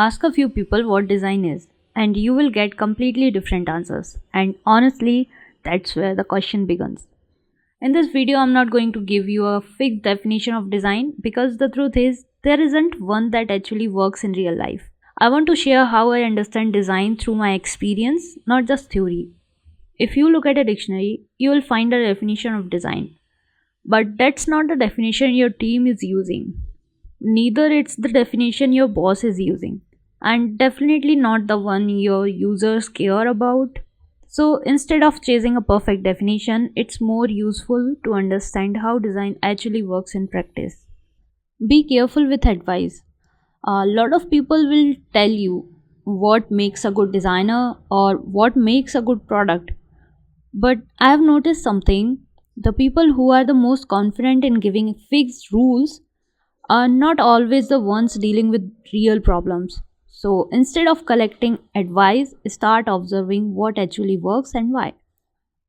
Ask a few people what design is, and you will get completely different answers. And honestly, that's where the question begins. In this video, I'm not going to give you a fixed definition of design because the truth is, there isn't one that actually works in real life. I want to share how I understand design through my experience, not just theory. If you look at a dictionary, you will find a definition of design. But that's not the definition your team is using. Neither it's the definition your boss is using. And definitely not the one your users care about. So instead of chasing a perfect definition, it's more useful to understand how design actually works in practice. Be careful with advice. A lot of people will tell you what makes a good designer or what makes a good product. But I have noticed something. The people who are the most confident in giving fixed rules are not always the ones dealing with real problems. So instead of collecting advice, start observing what actually works and why.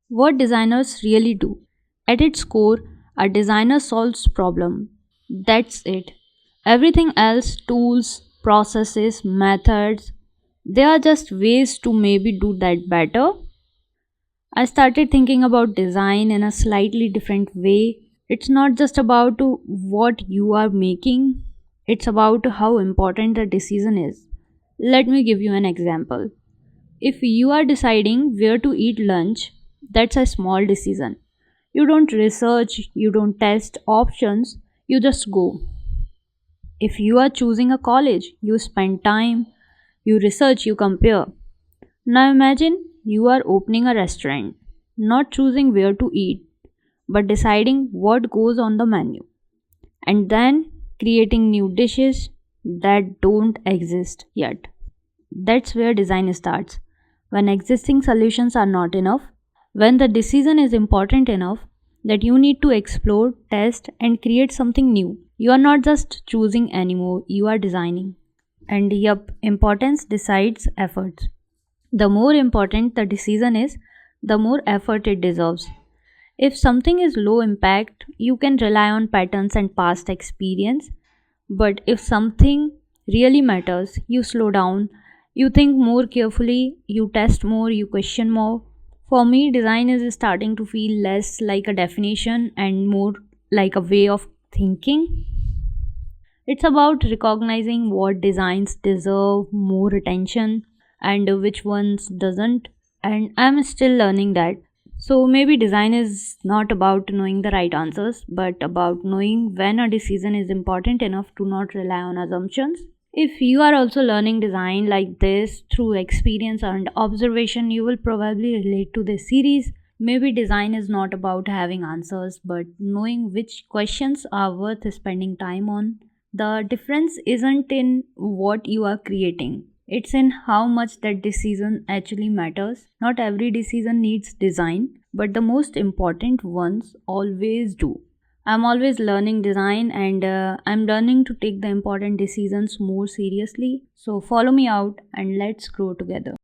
What designers really do. At its core, a designer solves problem. That's it. Everything else, tools, processes, methods, they are just ways to maybe do that better. I started thinking about design in a slightly different way. It's not just about what you are making, it's about how important the decision is. Let me give you an example. If you are deciding where to eat lunch, that's a small decision. You don't research, you don't test options, you just go. If you are choosing a college, you spend time, you research, you compare. Now imagine you are opening a restaurant, not choosing where to eat, but deciding what goes on the menu, and then creating new dishes that don't exist yet. That's where design starts. When existing solutions are not enough, when the decision is important enough that you need to explore, test, and create something new. You are not just choosing anymore, you are designing. And yup, importance decides efforts. The more important the decision is, the more effort it deserves. If something is low impact, you can rely on patterns and past experience. But if something really matters, you slow down, you think more carefully, you test more, you question more. For me, design is starting to feel less like a definition and more like a way of thinking. It's about recognizing what designs deserve more attention and which ones doesn't, and I'm still learning that. So maybe design is not about knowing the right answers, but about knowing when a decision is important enough to not rely on assumptions. If you are also learning design like this through experience and observation, you will probably relate to this series. Maybe design is not about having answers, but knowing which questions are worth spending time on. The difference isn't in what you are creating, it's in how much that decision actually matters. Not every decision needs design, but the most important ones always do. I'm always learning design and I'm learning to take the important decisions more seriously. So follow me out and let's grow together.